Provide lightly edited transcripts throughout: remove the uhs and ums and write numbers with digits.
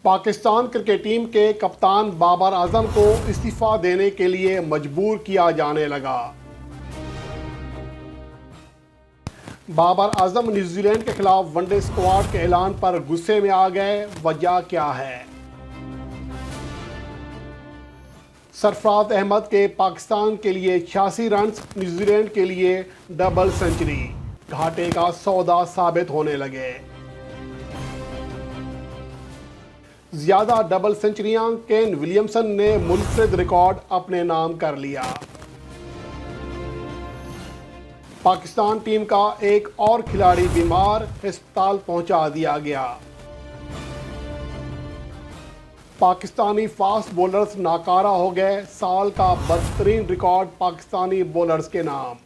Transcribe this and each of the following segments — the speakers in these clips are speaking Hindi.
पाकिस्तान क्रिकेट टीम के कप्तान बाबर आजम को इस्तीफा देने के लिए मजबूर किया जाने लगा। बाबर आजम न्यूजीलैंड के खिलाफ वनडे स्क्वाड के ऐलान पर गुस्से में आ गए। वजह क्या है? सरफराज अहमद के पाकिस्तान के लिए 86 रन, न्यूजीलैंड के लिए डबल सेंचुरी, घाटे का सौदा साबित होने लगे। ज्यादा डबल सेंचुरियां केन विलियमसन ने मुनफरिद रिकॉर्ड अपने नाम कर लिया। पाकिस्तान टीम का एक और खिलाड़ी बीमार, अस्पताल पहुंचा दिया गया। पाकिस्तानी फास्ट बॉलर्स नाकारा हो गए, साल का बदतरीन रिकॉर्ड पाकिस्तानी बॉलर्स के नाम।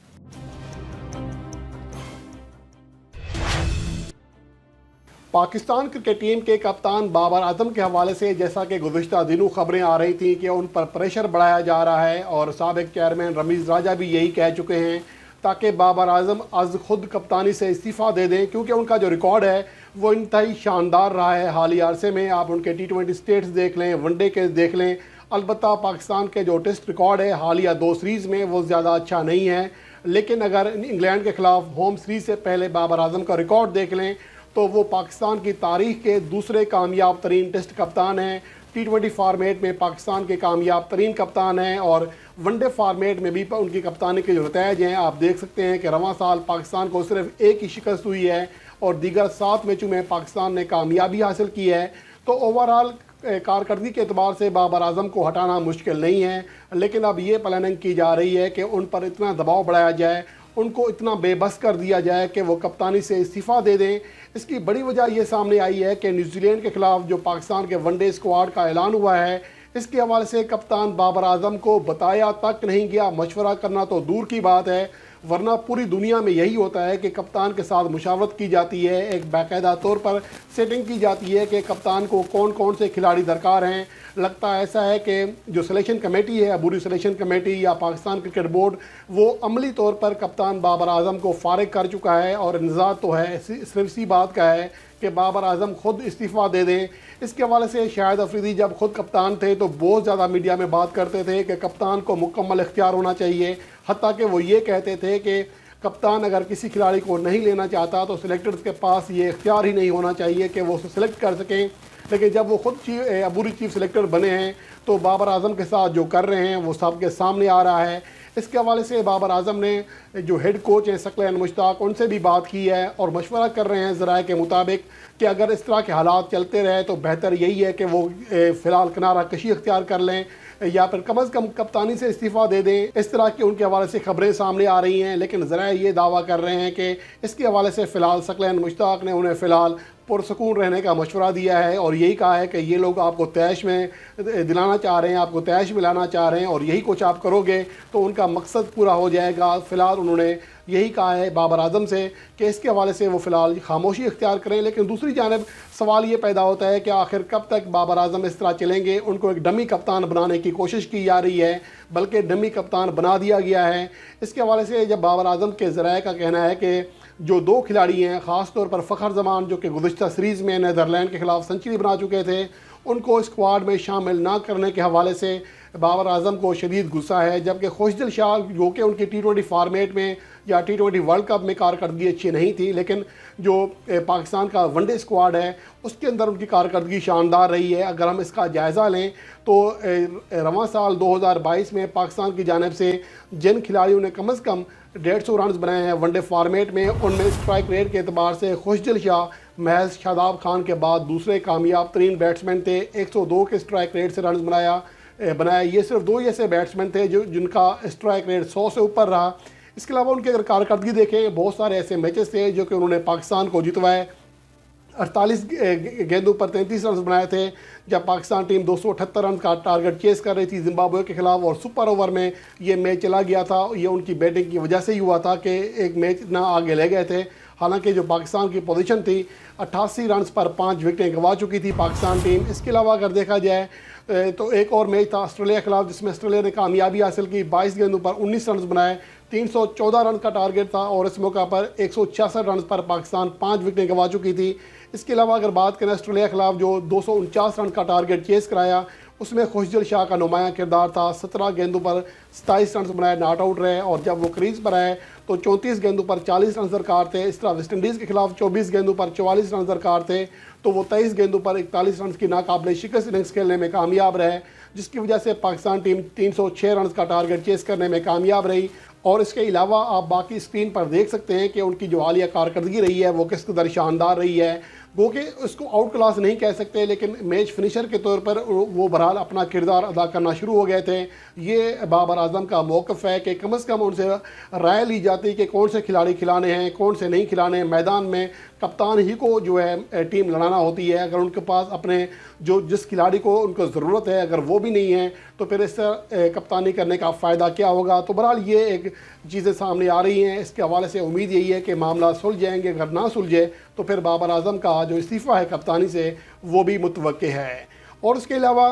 पाकिस्तान क्रिकेट टीम के कप्तान बाबर आजम के हवाले से जैसा कि गुज़िश्ता दिनों खबरें आ रही थी कि उन पर प्रेशर बढ़ाया जा रहा है और साबिक चेयरमैन रमीज़ राजा भी यही कह चुके हैं ताकि बाबर आजम आज खुद कप्तानी से इस्तीफ़ा दे दें, क्योंकि उनका जो रिकॉर्ड है वो इंतहाई शानदार रहा है हालिया अरसे में। आप उनके T20 स्टेट्स देख लें, वनडे के देख लें। अलबत्ता पाकिस्तान के जो टेस्ट रिकॉर्ड है हालिया 2 सीरीज़ में वो ज़्यादा अच्छा नहीं है, लेकिन अगर इंग्लैंड के ख़िलाफ़ होम सीरीज़ से पहले बाबर आजम का रिकॉर्ड देख लें तो वो पाकिस्तान की तारीख के दूसरे कामयाब तरीन टेस्ट कप्तान हैं। T20 फार्मेट में पाकिस्तान के कामयाब तरीन कप्तान हैं और वनडे फार्मेट में भी उनकी कप्तानी के जो नतीजे हैं आप देख सकते हैं कि रवां साल पाकिस्तान को सिर्फ एक ही शिकस्त हुई है और दीगर 7 मैचों में पाकिस्तान ने कामयाबी हासिल की है। तो ओवरऑल कारकर्दगी के अतबार से बाबर आजम को हटाना मुश्किल नहीं है, लेकिन अब ये प्लानिंग की जा रही है कि उन पर इतना दबाव बढ़ाया जाए, उनको इतना बेबस कर दिया जाए कि वो कप्तानी से इस्तीफ़ा दे दें। इसकी बड़ी वजह ये सामने आई है कि न्यूजीलैंड के खिलाफ जो पाकिस्तान के वनडे स्क्वाड का ऐलान हुआ है, इसके हवाले से कप्तान बाबर आजम को बताया तक नहीं गया। मशवरा करना तो दूर की बात है, वरना पूरी दुनिया में यही होता है कि कप्तान के साथ मुशावरत की जाती है, एक बाकायदा तौर पर सेटिंग की जाती है कि कप्तान को कौन कौन से खिलाड़ी दरकार हैं। लगता ऐसा है कि जो सिलेक्शन कमेटी है, अबूरी सिलेक्शन कमेटी या पाकिस्तान क्रिकेट बोर्ड, वो अमली तौर पर कप्तान बाबर आजम को फारिग कर चुका है और इंतज़ार तो है सिर्फ इसी बात का है कि बाबर आजम खुद इस्तीफ़ा दे दें। इसके हवाले से शाहिद अफरीदी जब खुद कप्तान थे तो बहुत ज़्यादा मीडिया में बात करते थे कि कप्तान को मुकम्मल इख्तियार होना चाहिए, हत्ता कि वो ये कहते थे कि कप्तान अगर किसी खिलाड़ी को नहीं लेना चाहता तो सिलेक्टर्स के पास ये इख्तियार ही नहीं होना चाहिए कि वो उसे सिलेक्ट कर सकें। लेकिन जब वो खुद अबूरी चीफ सिलेक्टर बने हैं तो बाबर आजम के साथ जो कर रहे हैं वो सबके सामने आ रहा है। इसके हवाले से बाबर आजम ने जो हेड कोच हैं सकलैन मुश्ताक, उनसे भी बात की है और मशवरा कर रहे हैं ज़राए के मुताबिक कि अगर इस तरह के हालात चलते रहे तो बेहतर यही है कि वो फ़िलहाल किनारा कशी इख्तियार कर लें या फिर कम अज़ कम कप्तानी से इस्तीफ़ा दे दें। इस तरह की उनके हवाले से खबरें सामने आ रही हैं, लेकिन ज़राए ये दावा कर रहे हैं कि इसके हवाले से फ़िलहाल सकलैन मुश्ताक ने उन्हें फ़िलहाल पुरसकून रहने का मशवरा दिया है और यही कहा है कि ये लोग आपको तैश में दिलाना चाह रहे हैं, आपको तैश में लाना चाह रहे हैं और यही कुछ आप करोगे तो उनका मकसद पूरा हो जाएगा। फ़िलहाल उन्होंने यही कहा है बाबर आजम से कि इसके हवाले से वो फ़िलहाल खामोशी इख्तियार करें। लेकिन दूसरी जानिब सवाल ये पैदा होता है कि आखिर कब तक बाबर आजम इस तरह चलेंगे। उनको एक डमी कप्तान बनाने की कोशिश की जा रही है, बल्कि डमी कप्तान बना दिया गया है। इसके हवाले से जब बाबर आजम के ज़राए का कहना है कि जो 2 खिलाड़ी हैं, ख़ास तौर पर फ़खर जमान जो कि गुज़िश्ता सीरीज़ में नीदरलैंड के ख़िलाफ़ सेंचुरी बना चुके थे, उनको स्क्वाड में शामिल ना करने के हवाले से बाबर आजम को शदीद गुस्सा है। जबकि खुशदिल शाह जो कि उनकी T20 फार्मेट में या T20 वर्ल्ड कप में कारकर्दगी अच्छी नहीं थी, लेकिन जो पाकिस्तान का वनडे स्क्वाड है उसके अंदर उनकी कारकर्दगी शानदार रही है। अगर हम इसका जायज़ा लें तो रवां साल 2022 में पाकिस्तान की जानिब से जिन खिलाड़ियों ने कम अज़ कम 150 रन बनाए हैं वनडे फार्मेट में, उनमें स्ट्राइक रेट के अतबार से खुशदिल शाह महज शादाब खान के बाद दूसरे कामयाब तरीन बैट्समैन थे। 102 के स्ट्राइक रेट से रन बनाया। ये सिर्फ 2 ही ऐसे बैट्समैन थे जिनका स्ट्राइक रेट 100 से ऊपर रहा। इसके अलावा उनकी अगर कारकर्दगी देखें, बहुत सारे ऐसे मैचेस थे जो कि उन्होंने पाकिस्तान को जितवाए। 48 गेंदों पर 33 रन बनाए थे जब पाकिस्तान टीम 278 रन का टारगेट चेस कर रही थी जिम्बाब्वे के खिलाफ और सुपर ओवर में ये मैच चला गया था। ये उनकी बैटिंग की वजह से ही हुआ था कि एक मैच ना आगे ले गए थे। हालांकि जो पाकिस्तान की पोजीशन थी 88 रन पर 5 विकेटें गंवा चुकी थी पाकिस्तान टीम। इसके अलावा अगर देखा जाए तो एक और मैच था ऑस्ट्रेलिया के खिलाफ जिसमें ऑस्ट्रेलिया ने कामयाबी हासिल की। 22 गेंदों पर 19 रन बनाए, 314 रन का टारगेट था और इस मौका पर 166 रन पर पाकिस्तान 5 विकेटें गंवा चुकी थी। इसके अलावा अगर बात करें ऑस्ट्रेलिया के खिलाफ जो 249 रन का टारगेट चेस कराया, उसमें खुशदिल शाह का नुमाया किरदार था। 17 गेंदों पर 27 रन बनाए, नॉट आउट रहे, और जब वो क्रीज पर आए तो 34 गेंदों पर 40 रन दरकार थे। इस तरह वेस्टइंडीज़ के खिलाफ 24 गेंदों पर 44 रन दरकार थे, तो वो 23 गेंदों पर 41 रन की नाकाबिले शिकस्त इनिंग्स खेलने में कामयाब रहे, जिसकी वजह से पाकिस्तान टीम 306 रन का टारगेट चेस करने में कामयाब रही। और इसके अलावा आप बाकी स्क्रीन पर देख सकते हैं कि उनकी जो हालिया कारकर्दगी रही है वो किस कदर शानदार रही है। वो कि उसको आउट क्लास नहीं कह सकते, लेकिन मैच फिनिशर के तौर पर वो बहरहाल अपना किरदार अदा करना शुरू हो गए थे। ये बाबर आजम का मौक़िफ़ है कि कम से कम उनसे राय ली जाती कि कौन से खिलाड़ी खिलाने हैं, कौन से नहीं खिलाने हैं। मैदान में कप्तान ही को जो है टीम लड़ाना होती है। अगर उनके पास अपने जो जिस खिलाड़ी को उनको ज़रूरत है अगर वो भी नहीं है तो फिर इससे कप्तानी करने का फ़ायदा क्या होगा। तो बहरहाल ये एक चीज़ें सामने आ रही हैं। इसके हवाले से उम्मीद यही है कि मामला सुलझ जाएंगे। अगर ना सुलझे तो फिर बाबर आजम का जो इस्तीफ़ा है कप्तानी से वो भी मुतवक्के है। और उसके अलावा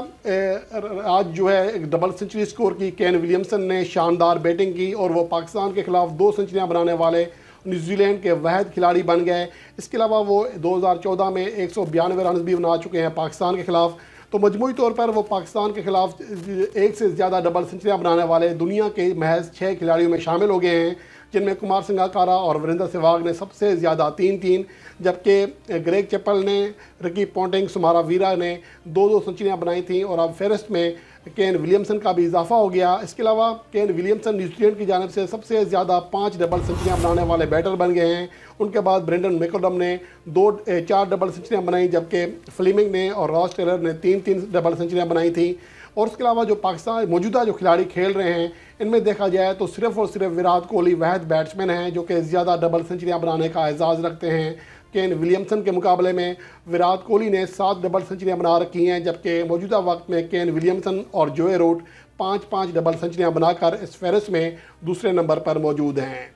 आज जो है एक डबल सेंचुरी स्कोर की केन विलियमसन ने शानदार बैटिंग की और वो पाकिस्तान के खिलाफ 2 सेंचुरियाँ बनाने वाले न्यूजीलैंड के वाहिद खिलाड़ी बन गए। इसके अलावा वो 2014 में 192 रन भी बना चुके हैं पाकिस्तान के खिलाफ। तो मजमूई तौर पर वो पाकिस्तान के खिलाफ एक से ज़्यादा डबल सेंचुरियाँ बनाने वाले दुनिया के महज 6 खिलाड़ियों में शामिल हो गए हैं, जिनमें कुमार संगकारा और वीरेंद्र सहवाग ने सबसे ज़्यादा 3-3, जबकि ग्रेग चैपल ने, रिकी पोंटिंग, सुमारा वीरा ने 2-2 सेंचुरियाँ बनाई थी। और अब फेरिस्ट में केन विलियमसन का भी इजाफा हो गया। इसके अलावा केन विलियमसन न्यूजीलैंड की जानिब से सबसे ज़्यादा 5 डबल सेंचुरियाँ बनाने वाले बैटर बन गए हैं। उनके बाद ब्रेंडन मैकलम ने 4 डबल सेंचुरियाँ बनाई, जबकि फ्लेमिंग ने और रॉस टेलर ने 3-3 डबल सेंचुरियाँ बनाई थी। और उसके अलावा जो पाकिस्तान मौजूदा जो खिलाड़ी खेल रहे हैं इनमें देखा जाए तो सिर्फ़ और सिर्फ विराट कोहली वाहिद बैट्समैन हैं जो कि ज़्यादा डबल सेंचुरियाँ बनाने का एजाज़ रखते हैं। केन विलियमसन के मुकाबले में विराट कोहली ने 7 डबल सेंचुरियाँ बना रखी हैं, जबकि मौजूदा वक्त में केन विलियमसन और जोए रूट 5-5 डबल सेंचुरियाँ बनाकर इस फहरिस्त में दूसरे नंबर पर मौजूद हैं।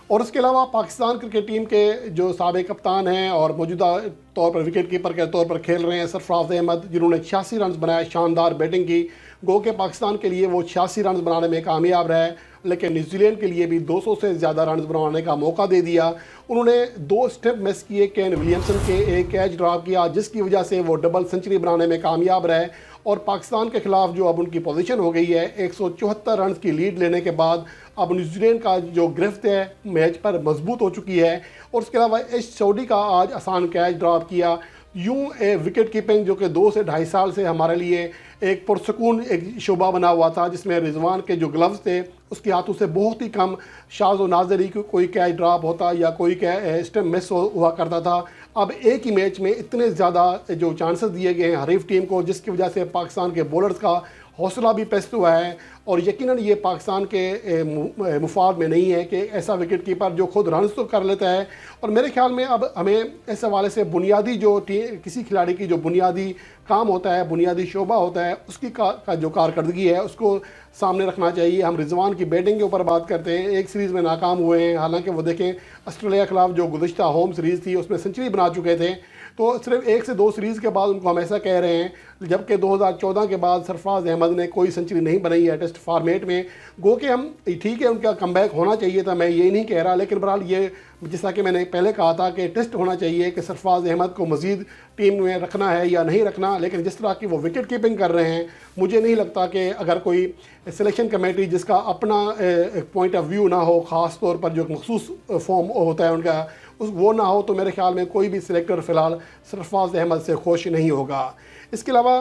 और उसके अलावा पाकिस्तान क्रिकेट टीम के जो साबिक कप्तान हैं और मौजूदा तौर पर विकेट कीपर के तौर पर खेल रहे हैं सरफराज अहमद, जिन्होंने 86 रन बनाए, शानदार बैटिंग की। गो के पाकिस्तान के लिए वो 86 रन बनाने में कामयाब रहे, लेकिन न्यूजीलैंड के लिए भी 200 से ज़्यादा रन बनाने का मौका दे दिया। उन्होंने 2 स्टेप मिस किए, केन विलियमसन के एक कैच ड्रॉप किया, जिसकी वजह से वो डबल सेंचुरी बनाने में कामयाब रहे। और पाकिस्तान के खिलाफ जो अब उनकी पोजीशन हो गई है 174 रन की लीड लेने के बाद अब न्यूजीलैंड का जो गिरफ्त है मैच पर मजबूत हो चुकी है। और उसके अलावा एश सऊदी का आज आसान कैच ड्रॉप किया। यूँ विकेट कीपिंग जो कि 2 से ढाई साल से हमारे लिए एक पुरसकून एक शोबा बना हुआ था, जिसमें रिजवान के जो ग्लव्स थे उसके हाथों से बहुत ही कम शाज़ व नाज़री कोई कैच ड्रॉप होता या कोई स्टेप मिस हुआ करता था। अब एक ही मैच में इतने ज़्यादा जो चांसेस दिए गए हैं हरीफ टीम को, जिसकी वजह से पाकिस्तान के बॉलर्स का हौसला भी पस्त हुआ है। और यकीनन ये पाकिस्तान के मुफाद में नहीं है कि ऐसा विकेट कीपर जो खुद रन तो कर लेता है। और मेरे ख्याल में अब हमें इस हवाले से बुनियादी जो किसी खिलाड़ी की जो बुनियादी काम होता है, बुनियादी शोबा होता है, उसकी का जो कारकर्दगी है उसको सामने रखना चाहिए। हम रिजवान की बैटिंग के ऊपर बात करते हैं, एक सीरीज़ में नाकाम हुए हैं, हालांकि वो देखें ऑस्ट्रेलिया के खिलाफ जो गुज़िश्ता होम सीरीज़ थी उसमें सेंचुरी बना चुके थे, तो सिर्फ 1 से 2 सीरीज़ के बाद उनको हम ऐसा कह रहे हैं, जबकि 2014 के बाद सरफराज अहमद ने कोई सेंचुरी नहीं बनाई है टेस्ट फॉर्मेट में। गो कि हम ठीक है उनका कमबैक होना चाहिए था, मैं ये नहीं कह रहा, लेकिन बहरहाल ये जैसा कि मैंने पहले कहा था कि टेस्ट होना चाहिए कि सरफराज अहमद को मज़ीद टीम में रखना है या नहीं रखना। लेकिन जिस तरह की वो विकेट कीपिंग कर रहे हैं, मुझे नहीं लगता कि अगर कोई सिलेक्शन कमेटी जिसका अपना पॉइंट ऑफ व्यू ना हो, ख़ास तौर पर जो मखसूस फॉर्म होता है उनका वो ना हो, तो मेरे ख्याल में कोई भी सिलेक्टर फ़िलहाल सरफराज अहमद से खुश नहीं होगा। इसके अलावा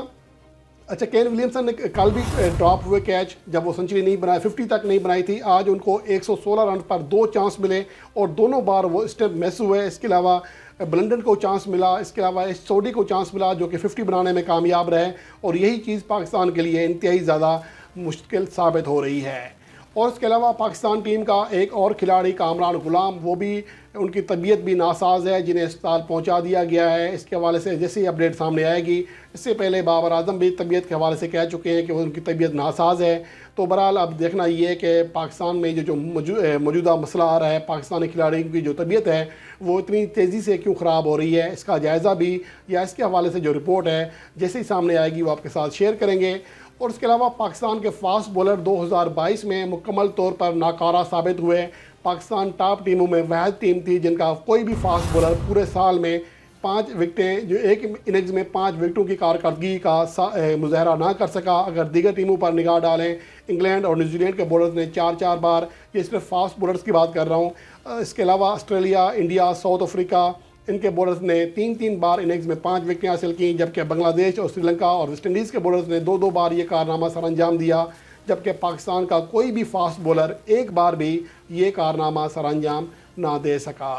अच्छा, केन विलियमसन ने कल भी ड्रॉप हुए कैच, जब वो सेंचुरी नहीं बनाई, 50 तक नहीं बनाई थी। आज उनको 116 रन पर 2 चांस मिले और दोनों बार वो स्टेप मिस हुए। इसके अलावा ब्लंडन को चांस मिला, इसके अलावा सऊदी को चांस मिला जो कि 50 बनाने में कामयाब रहे। और यही चीज़ पाकिस्तान के लिए इंतहाई ज़्यादा मुश्किल साबित हो रही है। और इसके अलावा पाकिस्तान टीम का एक और खिलाड़ी कामरान गुलाम, वो भी उनकी तबीयत भी नासाज है, जिन्हें अस्पताल पहुंचा दिया गया है। इसके हवाले से जैसे ही अपडेट सामने आएगी, इससे पहले बाबर आजम भी तबीयत के हवाले से कह चुके हैं कि उनकी तबीयत नासाज है। तो बहरहाल अब देखना ये है कि पाकिस्तान में जो मौजूदा मसला आ रहा है, पाकिस्तानी खिलाड़ियों की जो तबीयत है वो इतनी तेज़ी से क्यों ख़राब हो रही है, इसका जायज़ा भी या इसके हवाले से जो रिपोर्ट है जैसे ही सामने आएगी वो आपके साथ शेयर करेंगे। और इसके अलावा पाकिस्तान के फास्ट बॉलर 2022 में मुकम्मल तौर पर नाकारा साबित हुए। पाकिस्तान टॉप टीमों में वह टीम थी जिनका कोई भी फास्ट बॉलर पूरे साल में 5 विकेटें, जो एक इनिंग्स में 5 विकेटों की कारकर्दगी का मुजाहरा ना कर सका। अगर दीगर टीमों पर निगाह डालें, इंग्लैंड और न्यूजीलैंड के बॉलर्स ने 4-4 बार, ये सिर्फ फास्ट बॉलर्स की बात कर रहा हूँ, इसके अलावा ऑस्ट्रेलिया, इंडिया, साउथ अफ्रीका, इनके बॉलर्स ने 3-3 बार इनिंग्स में 5 विकेटें हासिल की। जबकि बांग्लादेश और श्रीलंका और वेस्ट इंडीज़ के बॉलर्स ने 2-2 बार ये कारनामा सर अंजाम दिया। जबकि पाकिस्तान का कोई भी फास्ट बॉलर एक बार भी ये कारनामा सर अंजाम ना दे सका।